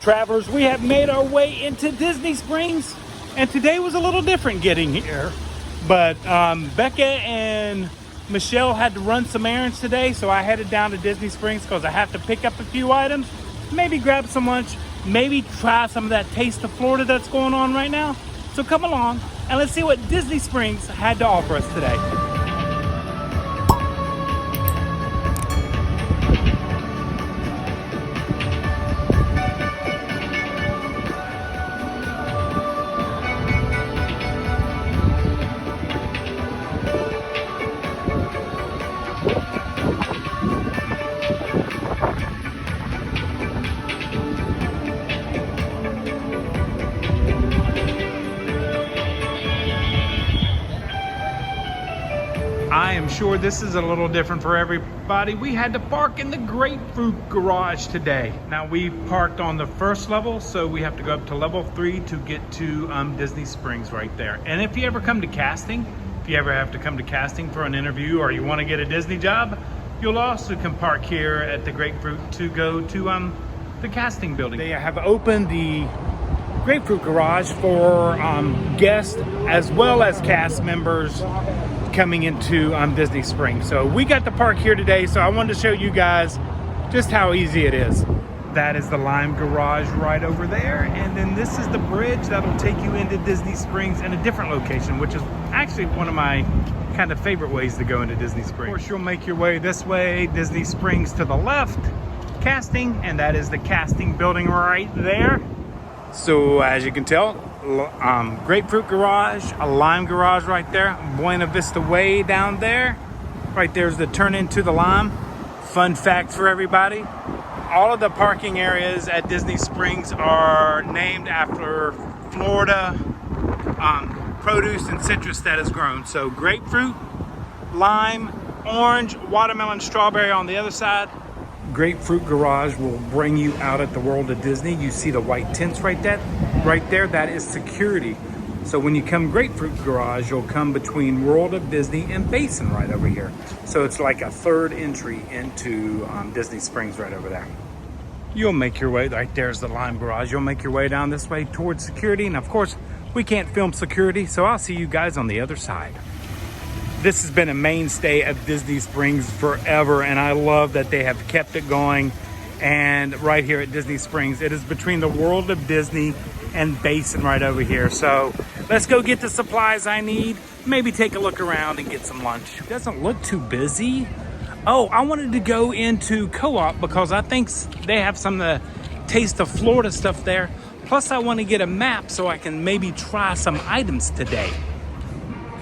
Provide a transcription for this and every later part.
Travelers, we have made our way into Disney Springs, and today was a little different getting here. But Becca and Michelle had to run some errands today, so I headed down to Disney Springs because I have to pick up a few items, maybe grab some lunch, maybe try some of that Taste of Florida that's going on right now. So come along and let's see what Disney Springs had to offer us today. I am sure this is a little different for everybody. We had to park in the Grapefruit Garage today. Now we parked on the first level, so we have to go up to level 3 to get to Disney Springs right there. And if you ever come to casting, if you ever have to come to casting for an interview or you want to get a Disney job, you'll also can park here at the Grapefruit to go to the casting building. They have opened the Grapefruit Garage for guests as well as cast members coming into Disney Springs. So we got to park here today, so I wanted to show you guys just how easy it is. That is the Lime Garage right over there, and then this is the bridge that'll take you into Disney Springs in a different location, which is actually one of my kind of favorite ways to go into Disney Springs. Of course, you'll make your way this way, Disney Springs to the left, casting, and that is the casting building right there. So as you can tell, Grapefruit Garage, a Lime Garage right there, Buena Vista way down there. Right there's the turn into the Lime. Fun fact for everybody, all of the parking areas at Disney Springs are named after Florida produce and citrus that is grown. So grapefruit, lime, orange, watermelon, strawberry on the other side. Grapefruit Garage will bring you out at the World of Disney. You see the white tents right there, that is security. So when you come Grapefruit Garage, you'll come between World of Disney and Basin right over here. So it's like a third entry into Disney Springs right over there. You'll make your way, right there's the Lime Garage. You'll make your way down this way towards security. And of course, we can't film security, so I'll see you guys on the other side. This has been a mainstay of Disney Springs forever, and I love that they have kept it going. And right here at Disney Springs, it is between the World of Disney and Basin right over here. So let's go get the supplies I need, maybe take a look around and get some lunch. It doesn't look too busy. Oh, I wanted to go into Co-op because I think they have some of the Taste of Florida stuff there. Plus I want to get a map so I can maybe try some items today.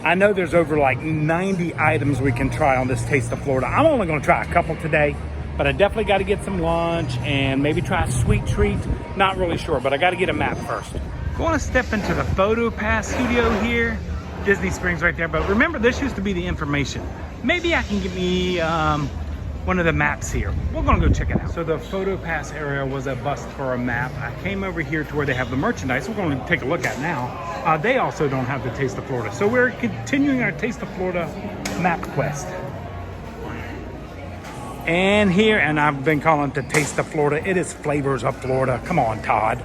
I know there's over like 90 items we can try on this Taste of Florida. I'm only going to try a couple today, but I definitely got to get some lunch and maybe try a sweet treat. Not really sure, but I got to get a map first. I want to step into the Photo Pass studio here. Disney Springs right there, but remember this used to be the information. Maybe I can get me one of the maps here. We're gonna go check it out. So the Photo Pass area was a bust for a map. I came over here to where they have the merchandise we're going to take a look at now. They also don't have the Taste of Florida. So we're continuing our Taste of Florida map quest. And here, and I've been calling it the Taste of Florida. It is Flavors of Florida. Come on, Todd.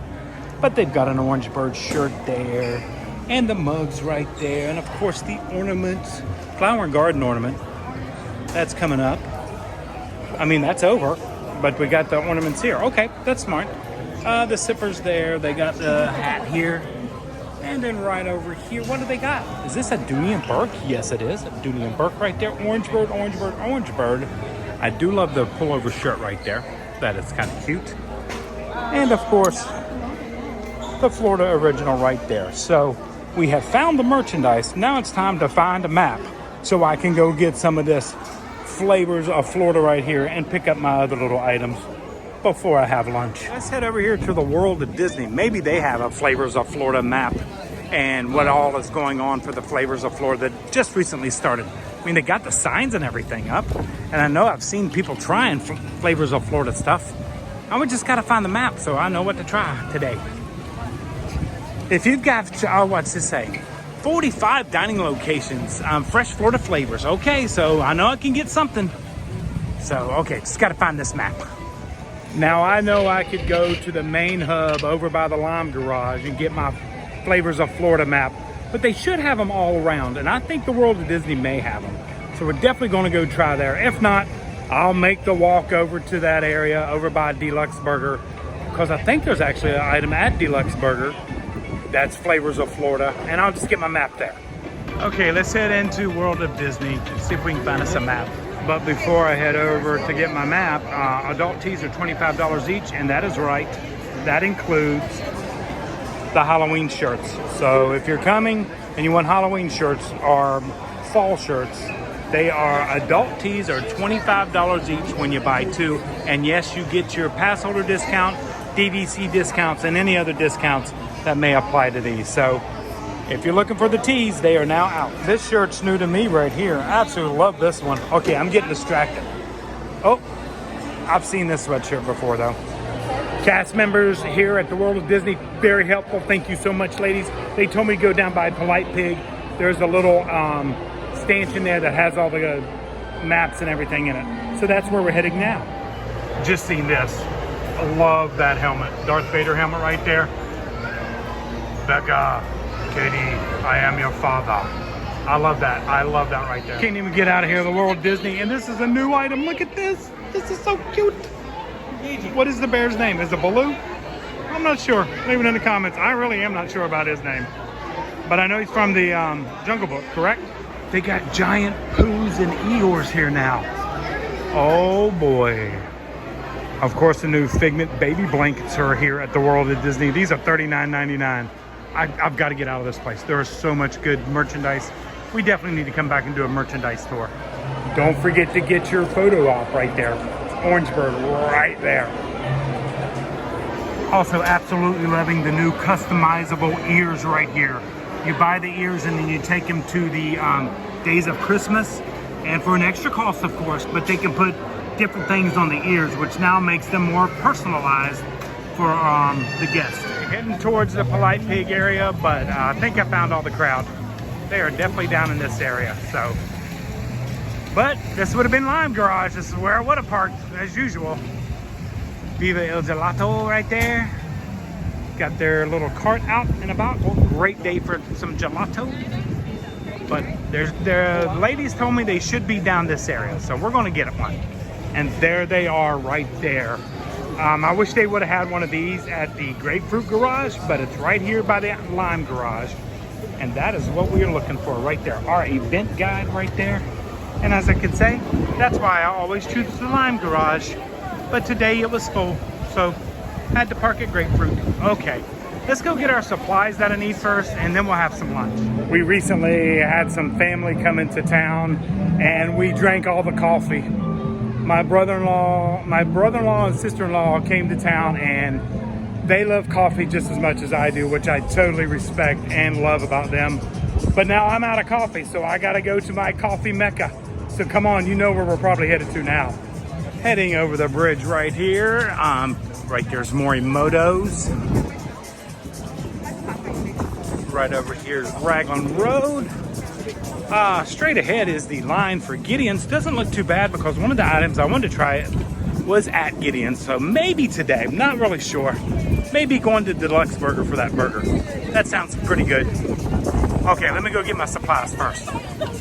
But they've got an Orange Bird shirt there, and the mugs right there, and of course the ornaments, flower and garden ornament. That's coming up. I mean, that's over, but we got the ornaments here. Okay, that's smart. The zippers there. They got the hat here. And then right over here, what do they got? Is this a Dooney and Burke? Yes, it is. A Dooney and Burke right there. Orange Bird, Orange Bird, Orange Bird. I do love the pullover shirt right there. That is kind of cute. And of course, the Florida original right there. So we have found the merchandise. Now it's time to find a map so I can go get some of this Flavors of Florida right here and pick up my other little items before I have lunch. Let's head over here to the World of Disney. Maybe they have a Flavors of Florida map and what all is going on for the Flavors of Florida that just recently started. I mean, they got the signs and everything up, and I know I've seen people trying Flavors of Florida stuff. I just got to find the map so I know what to try today. If you've got, oh, what's this say? 45 dining locations, fresh Florida flavors. Okay, so I know I can get something. So, okay, just got to find this map. Now I know I could go to the main hub over by the Lime Garage and get my Flavors of Florida map, but they should have them all around, and I think the World of Disney may have them. So we're definitely going to go try there. If not, I'll make the walk over to that area over by Deluxe Burger, because I think there's actually an item at Deluxe Burger that's Flavors of Florida, and I'll just get my map there. Okay, let's head into World of Disney, see if we can find us a map. But before I head over to get my map, adult teas are $25 each, and that is right. That includes the Halloween shirts. So if you're coming and you want Halloween shirts or fall shirts, they are adult teas are $25 each when you buy two. And yes, you get your pass holder discount, DVC discounts, and any other discounts that may apply to these. So if you're looking for the tees, they are now out. This shirt's new to me right here. I absolutely love this one. Okay, I'm getting distracted. Oh, I've seen this sweatshirt before though. Cast members here at the World of Disney, very helpful. Thank you so much, ladies. They told me to go down by Polite Pig. There's a little stanchion there that has all the maps and everything in it. So that's where we're heading now. Just seen this. I love that helmet. Darth Vader helmet right there. Becca. Katie, I am your father. I love that. I love that right there. Can't even get out of here, the World of Disney. And this is a new item. Look at this. This is so cute. What is the bear's name? Is it Baloo? I'm not sure. Leave it in the comments. I really am not sure about his name. But I know he's from the Jungle Book, correct? They got giant Poos and Eeyores here now. Oh boy. Of course, the new Figment baby blankets are here at the World of Disney. These are $39.99. I've got to get out of this place. There is so much good merchandise. We definitely need to come back and do a merchandise tour. Don't forget to get your photo op right there. Orangeburg right there. Also absolutely loving the new customizable ears right here. You buy the ears and then you take them to the Days of Christmas, and for an extra cost of course, but they can put different things on the ears, which now makes them more personalized for the guests. Heading towards the Polite Pig area, but I think I found all the crowd. They are definitely down in this area, so. But this would have been Lime Garage. This is where I would have parked, as usual. Viva El Gelato right there. Got their little cart out and about. Well, great day for some gelato. But the ladies told me they should be down this area, so we're gonna get one. And there they are right there. I wish they would have had one of these at the Grapefruit Garage, but it's right here by the Lime Garage. And that is what we are looking for right there. Our event guide right there. And as I can say, that's why I always choose the Lime Garage. But today it was full, so had to park at Grapefruit. Okay, let's go get our supplies that I need first, and then we'll have some lunch. We recently had some family come into town, and we drank all the coffee. My brother-in-law and sister-in-law came to town, and they love coffee just as much as I do, which I totally respect and love about them. But now I'm out of coffee, so I gotta go to my coffee mecca. So come on, you know where we're probably headed to now. Heading over the bridge right here. Right there's Morimoto's. Right over here is Raglan Road. Straight ahead is the line for Gideon's. Doesn't look too bad because one of the items I wanted to try it was at Gideon's. So maybe today, I'm not really sure. Maybe going to Deluxe Burger for that burger. That sounds pretty good. Okay, let me go get my supplies first.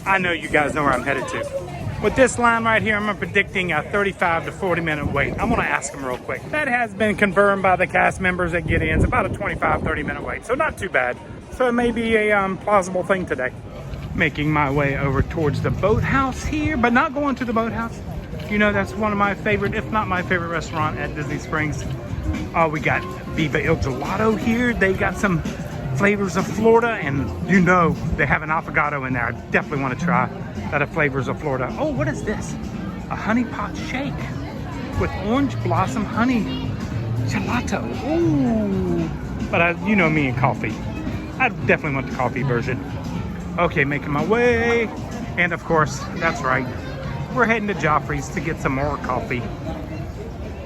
I know you guys know where I'm headed to. With this line right here, I'm predicting a 35 to 40 minute wait. I'm gonna ask them real quick. That has been confirmed by the cast members at Gideon's, about a 25, 30 minute wait. So not too bad. So it may be a plausible thing today. Making my way over towards the boathouse here, but not going to the boathouse. You know, that's one of my favorite, if not my favorite restaurant at Disney Springs. We got Viva El Gelato here. They got some Flavors of Florida, and you know they have an affogato in there. I definitely want to try that at Flavors of Florida. Oh, what is this? A honey pot shake with orange blossom honey gelato. Ooh, but you know me and coffee. I definitely want the coffee version. Okay, making my way, and of course, that's right, we're heading to Joffrey's to get some more coffee.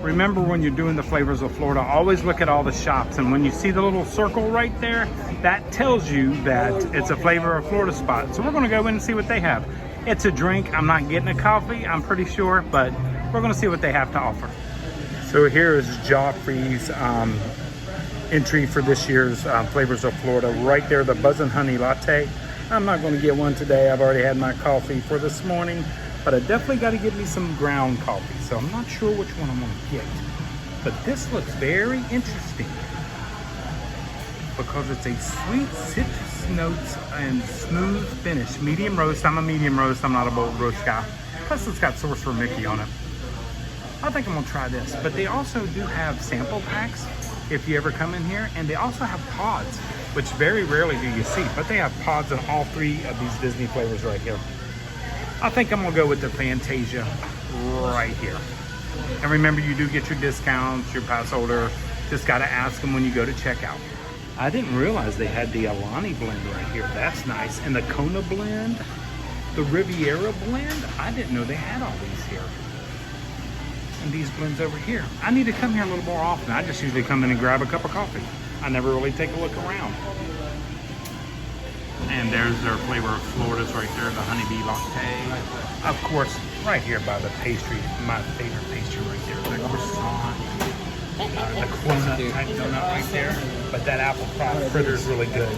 Remember, when you're doing the Flavors of Florida, always look at all the shops, and when you see the little circle right there, that tells you that it's a Flavor of Florida spot. So we're gonna go in and see what they have. It's a drink. I'm not getting a coffee, I'm pretty sure, but we're gonna see what they have to offer. So So here is Joffrey's entry for this year's Flavors of Florida. Right there, the Buzzin' Honey Latte. I'm not going to get one today. I've already had my coffee for this morning, but I definitely got to get me some ground coffee. So I'm not sure which one I'm going to get. But this looks very interesting because it's a sweet citrus notes and smooth finish. Medium roast. I'm a medium roast. I'm not a bold roast guy. Plus it's got Sorcerer Mickey on it. I think I'm going to try this. But they also do have sample packs if you ever come in here. And they also have pods, which very rarely do you see. But they have pods in all three of these Disney flavors right here. I think I'm going to go with the Fantasia right here. And remember, you do get your discounts, your pass holder. Just got to ask them when you go to checkout. I didn't realize they had the Alani blend right here. That's nice. And the Kona blend, the Riviera blend. I didn't know they had all these here. And these blends over here. I need to come here a little more often. I just usually come in and grab a cup of coffee. I never really take a look around. And there's their Flavor of Florida's right there, the honeybee latte. Of course, right here by the pastry, my favorite pastry right there, the croissant, the coconut type donut right there. But that apple pie fritter is really good.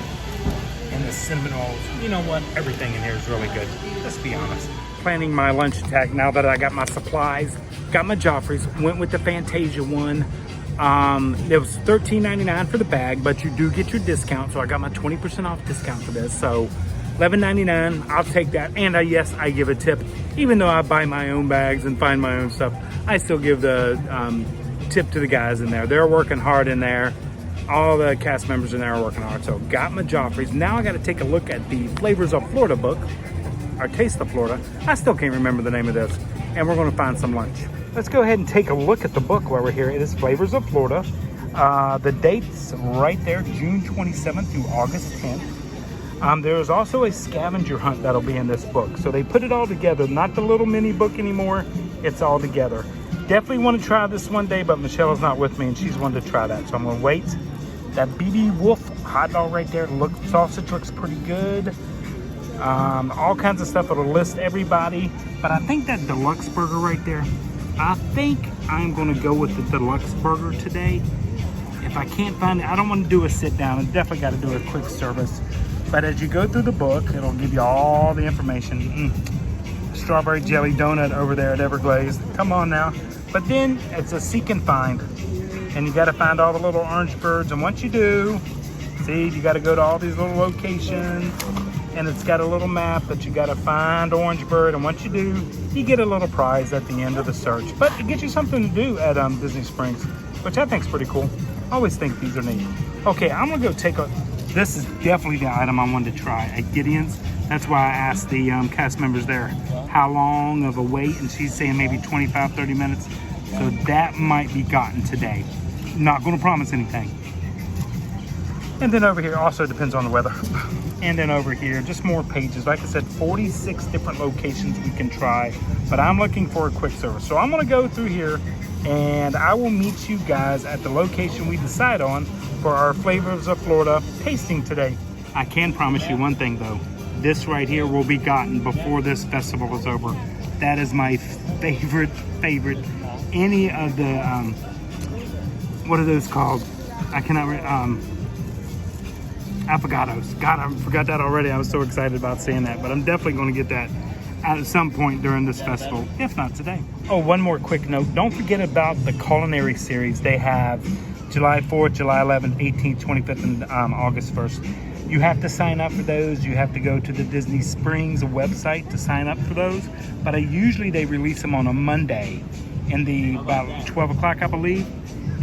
And the cinnamon rolls, you know what? Everything in here is really good. Let's be honest. Planning my lunch attack now that I got my supplies, got my Joffrey's, went with the Fantasia one. It was $13.99 for the bag, but you do get your discount. So I got my 20% off discount for this. So $11.99, I'll take that. And yes, I give a tip. Even though I buy my own bags and find my own stuff, I still give the tip to the guys in there. They're working hard in there. All the cast members in there are working hard. So got my Joffrey's. Now I got to take a look at the Flavors of Florida book, or Taste of Florida. I still can't remember the name of this. And we're going to find some lunch. Let's go ahead and take a look at the book while we're here. It is Flavors of Florida. The date's right there, June 27th through August 10th. There's also a scavenger hunt that'll be in this book. So they put it all together, not the little mini book anymore. It's all together. Definitely want to try this one day, but Michelle is not with me and she's wanted to try that. So I'm going to wait. That BB Wolf hot dog right there, sausage looks pretty good. All kinds of stuff. It'll list everybody. But I think that deluxe burger right there, I think I'm going to go with the deluxe burger today. If I can't find it, I don't want to do a sit down. I definitely got to do a quick service. But as you go through the book, it'll give you all the information. Strawberry jelly donut over there at Everglazed. Come on now. But then it's a seek and find. And you got to find all the little orange birds. And once you do, see, you got to go to all these little locations. And it's got a little map that you got to find Orange Bird. And once you do, you get a little prize at the end of the search. But it gets you something to do at Disney Springs, which I think is pretty cool. I always think these are neat. Okay, I'm going to go take a... This is definitely the item I wanted to try at Gideon's. That's why I asked the cast members there how long of a wait. And she's saying maybe 25, 30 minutes. So that might be gotten today. Not going to promise anything. And then over here also depends on the weather. And then over here, just more pages. Like I said, 46 different locations we can try. But I'm looking for a quick service. So I'm going to go through here and I will meet you guys at the location we decide on for our Flavors of Florida tasting today. I can promise you one thing though. This right here will be gotten before this festival is over. That is my favorite. Any of the, what are those called? I cannot, affogatos. God, I forgot that already. I was so excited about saying that, but I'm definitely going to get that at some point during this festival, if not today. Oh, one more quick note. Don't forget about the culinary series. They have July 4th, July 11th, 18th, 25th, and August 1st. You have to sign up for those. You have to go to the Disney Springs website to sign up for those. But usually they release them on a Monday in the about 12 o'clock, I believe.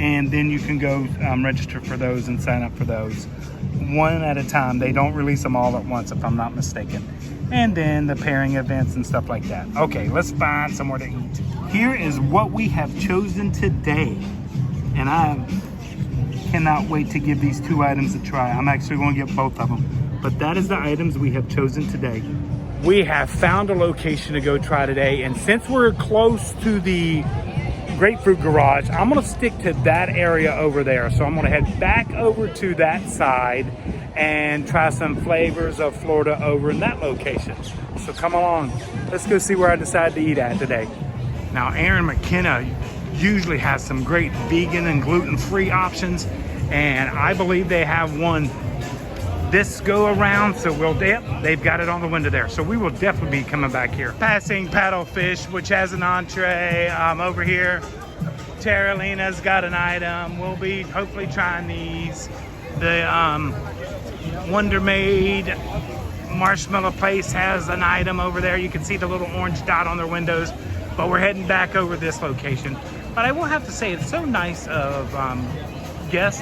And then you can go register for those and sign up for those one at a time. They don't release them all at once, if I'm not mistaken. And then the pairing events and stuff like that. Okay, let's find somewhere to eat. Here is what we have chosen today. And I cannot wait to give these two items a try. I'm actually going to get both of them. But that is the items we have chosen today. We have found a location to go try today. And since we're close to the Grapefruit Garage, I'm going to stick to that area over there. So I'm going to head back over to that side and try some Flavors of Florida over in that location. So come along. Let's go see where I decide to eat at today. Now, Aaron McKenna usually has some great vegan and gluten-free options, and I believe they have one this go around, so they've got it on the window there, so we will definitely be coming back here. Passing Paddlefish, which has an entree. Over here, Terralina's got an item. We'll be hopefully trying these. The Wonder Maid Marshmallow Place has an item over there. You can see the little orange dot on their windows, but we're heading back over this location. But I will have to say, it's so nice of fellow guests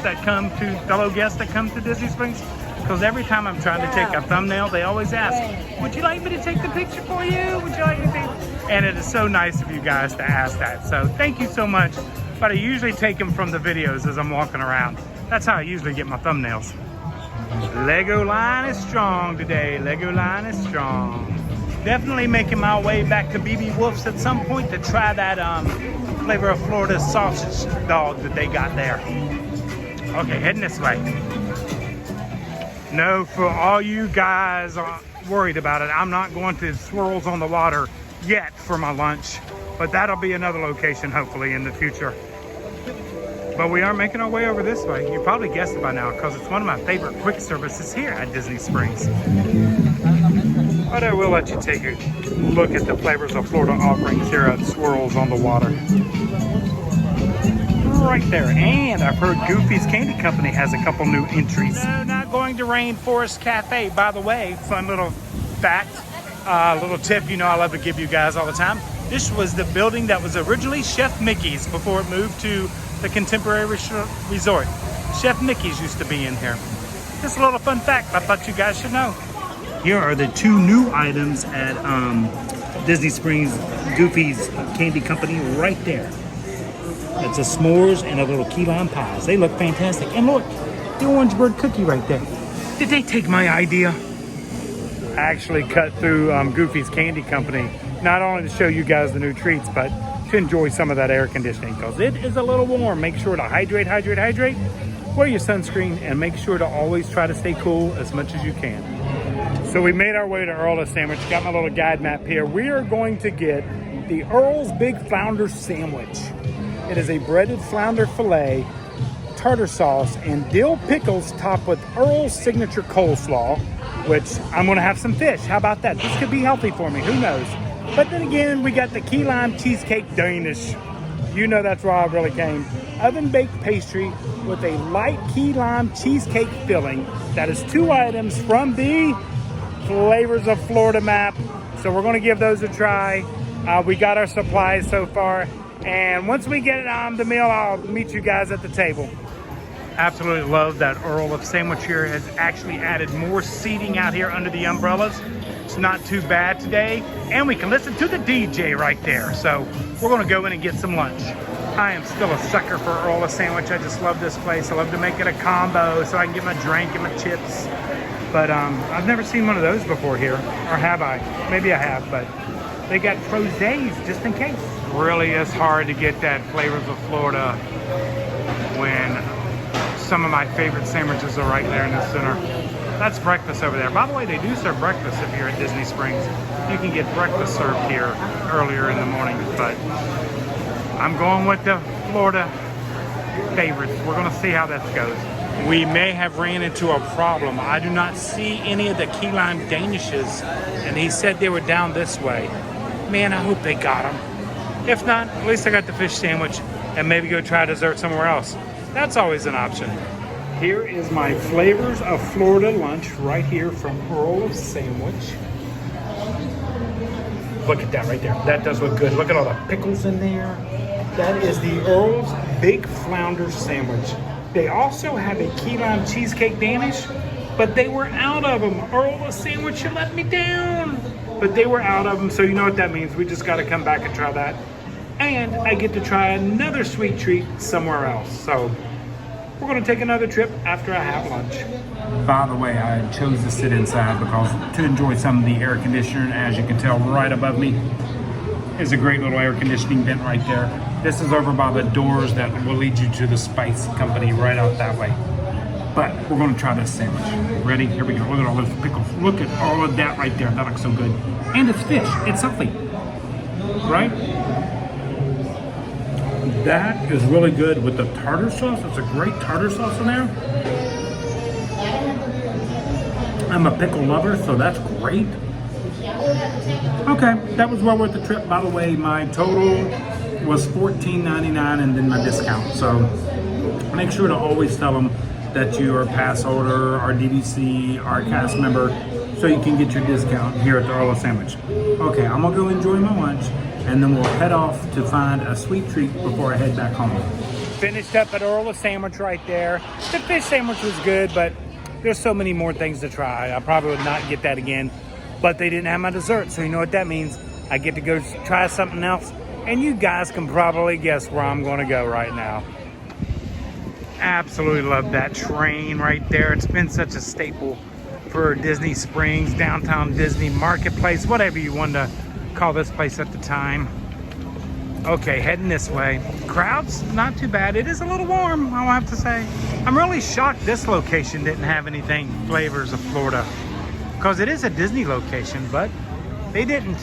that come to Disney Springs, because every time I'm trying to take a thumbnail, they always ask, would you like me to take the picture for you? Would you like me to take? And it is so nice of you guys to ask that. So thank you so much. But I usually take them from the videos as I'm walking around. That's how I usually get my thumbnails. Lego line is strong today. Lego line is strong. Definitely making my way back to BB Wolf's at some point to try that Flavor of Florida sausage dog that they got there. Okay, heading this way. No, for all you guys worried about it, I'm not going to Swirls on the Water yet for my lunch, but that'll be another location hopefully in the future. But we are making our way over this way. You probably guessed it by now, because it's one of my favorite quick services here at Disney Springs. But I will let you take a look at the Flavors of Florida offerings here at Swirls on the Water. Right there. And I've heard Goofy's Candy Company has a couple new entries. No, not going to Rainforest Cafe. By the way, fun little fact, little tip, you know I love to give you guys all the time. This was the building that was originally Chef Mickey's before it moved to the Contemporary Resort. Chef Mickey's used to be in here. Just a little fun fact I thought you guys should know. Here are the two new items at Disney Springs Goofy's Candy Company right there. It's a s'mores and a little key lime pies. They look fantastic. And look, the orange bird cookie right there. Did they take my idea? I actually cut through Goofy's Candy Company, not only to show you guys the new treats, but to enjoy some of that air conditioning, because it is a little warm. Make sure to hydrate. Wear your sunscreen, and make sure to always try to stay cool as much as you can. So we made our way to Earl of Sandwich. Got my little guide map here. We are going to get the Earl's Big Flounder Sandwich. It is a breaded flounder fillet, tartar sauce, and dill pickles topped with Earl's signature coleslaw, which I'm gonna have some fish. How about that? This could be healthy for me, who knows? But then again, we got the key lime cheesecake Danish. You know that's where I really came. Oven baked pastry with a light key lime cheesecake filling. That is two items from the Flavors of Florida map. So we're gonna give those a try. We got our supplies so far. And once we get it on the meal, I'll meet you guys at the table. Absolutely love that Earl of Sandwich here has actually added more seating out here under the umbrellas. It's not too bad today. And we can listen to the DJ right there. So we're gonna go in and get some lunch. I am still a sucker for Earl of Sandwich. I just love this place. I love to make it a combo so I can get my drink and my chips. But I've never seen one of those before here. Or have I? Maybe I have, but they got frosés just in case. Really is hard to get that Flavors of Florida when some of my favorite sandwiches are right there in the center. That's breakfast over there. By the way, they do serve breakfast if you're at Disney Springs. You can get breakfast served here earlier in the morning, but I'm going with the Florida favorites. We're gonna see how this goes. We may have ran into a problem. I do not see any of the key lime danishes, and he said they were down this way. Man, I hope they got them. If not, at least I got the fish sandwich and maybe go try dessert somewhere else. That's always an option. Here is my Flavors of Florida lunch right here from Earl of Sandwich. Look at that right there. That does look good. Look at all the pickles in there. That is the Earl's Big Flounder Sandwich. They also have a key lime cheesecake Danish, but they were out of them. Earl of Sandwich, you let me down. But they were out of them, so you know what that means. We just got to come back and try that. And I get to try another sweet treat somewhere else. So we're going to take another trip after I have lunch. By the way, I chose to sit inside because to enjoy some of the air conditioner. As you can tell, right above me is a great little air conditioning vent right there. This is over by the doors that will lead you to the Spice Company right out that way. But we're going to try this sandwich. Ready? Here we go. Look at all those pickles. Look at all of that right there. That looks so good. And it's fish. It's healthy. Right? That is really good with the tartar sauce. It's a great tartar sauce in there. I'm a pickle lover, so that's great. Okay, that was well worth the trip. By the way, my total was $14.99 and then my discount. So make sure to always tell them that you are a pass holder, our DVC, our cast member, so you can get your discount here at the Earl of Sandwich. Okay, I'm gonna go enjoy my lunch, and then we'll head off to find a sweet treat before I head back home. Finished up at Earl of Sandwich right there. The fish sandwich was good, but there's so many more things to try. I probably would not get that again, but they didn't have my dessert, so you know what that means. I get to go try something else, and you guys can probably guess where I'm gonna go right now. Absolutely love that train right there. It's been such a staple for Disney Springs, downtown Disney Marketplace, whatever you wanted to call this place at the time. Okay, heading this way. Crowds, not too bad. It is a little warm, I'll have to say. I'm really shocked this location didn't have anything flavors of Florida, because it is a Disney location, but they didn't.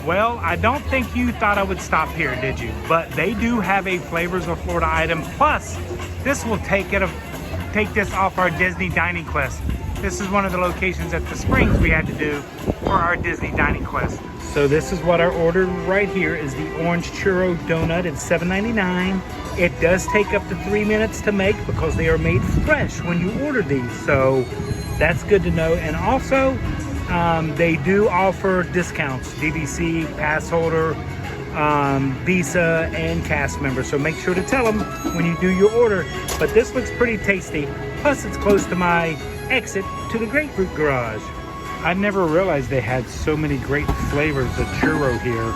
Well, I don't think you thought I would stop here, did you? But they do have a flavors of Florida item. Plus, this will take this off our Disney dining quest. This is one of the locations at the Springs we had to do for our Disney dining quest. So this is what I ordered right here is the orange churro donut. It's $7.99. It does take up to 3 minutes to make because they are made fresh when you order these. So that's good to know. And also, they do offer discounts, DVC, pass holder, Visa, and cast member. So make sure to tell them when you do your order. But this looks pretty tasty. Plus, it's close to my exit to the Grapefruit Garage. I never realized they had so many great flavors of churro here.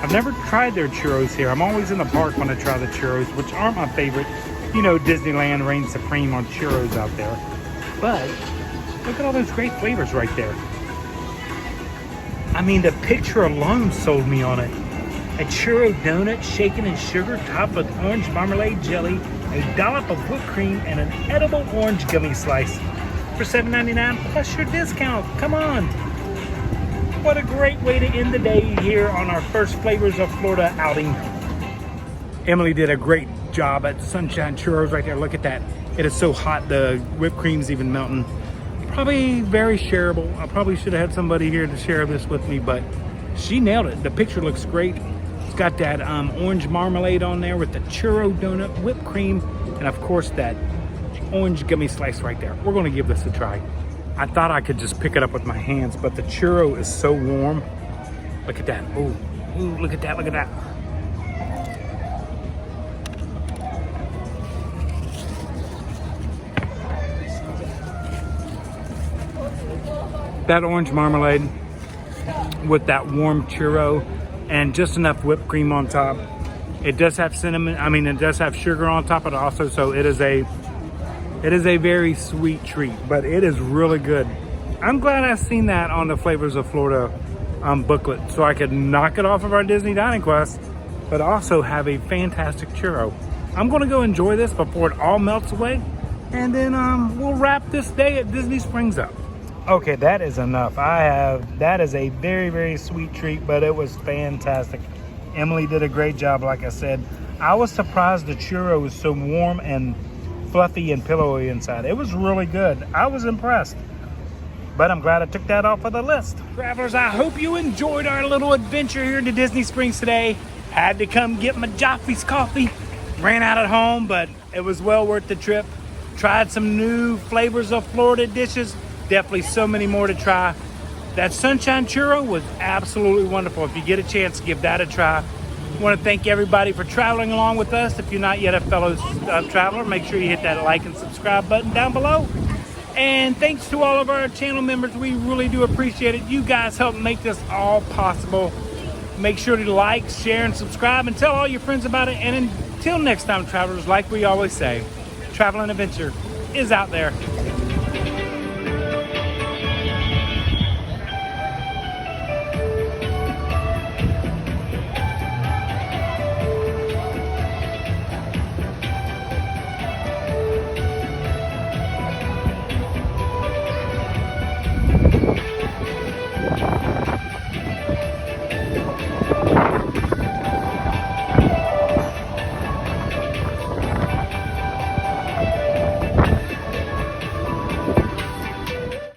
I've never tried their churros here. I'm always in the park when I try the churros, which aren't my favorite. You know, Disneyland reigns supreme on churros out there. But look at all those great flavors right there. I mean, the picture alone sold me on it. A churro donut shaken in sugar, topped with orange marmalade jelly, a dollop of whipped cream, and an edible orange gummy slice for $7.99 plus your discount. Come on. What a great way to end the day here on our first Flavors of Florida outing. Emily did a great job at Sunshine Churros right there. Look at that. It is so hot, the whipped cream's even melting. Probably very shareable. I probably should have had somebody here to share this with me, but she nailed it. The picture looks great. It's got that orange marmalade on there with the churro donut, whipped cream, and of course that orange gummy slice right there. We're gonna give this a try. I thought I could just pick it up with my hands, but the churro is so warm. Look at that. Ooh, look at that, look at that. That orange marmalade with that warm churro and just enough whipped cream on top. It does have cinnamon, it does have sugar on top of it also, so it is a very sweet treat, but it is really good. I'm glad I've seen that on the Flavors of Florida booklet, so I could knock it off of our Disney dining quest, but also have a fantastic churro. I'm gonna go enjoy this before it all melts away, and then we'll wrap this day at Disney Springs up. Okay, that is enough. That is a very, very sweet treat, but it was fantastic. Emily did a great job, like I said. I was surprised the churro was so warm and fluffy and pillowy inside. It was really good. I was impressed. But I'm glad I took that off of the list. Travelers, I hope you enjoyed our little adventure here to Disney Springs today. Had to come get my Joffrey's coffee. Ran out at home, but it was well worth the trip. Tried some new Flavors of Florida dishes. Definitely so many more to try. That Sunshine Churro was absolutely wonderful. If you get a chance, give that a try. I want to thank everybody for traveling along with us. If you're not yet a fellow traveler, make sure you hit that like and subscribe button down below. And thanks to all of our channel members. We really do appreciate it. You guys help make this all possible. Make sure to like, share, and subscribe, and tell all your friends about it. And until next time, travelers, like we always say, travel and adventure is out there.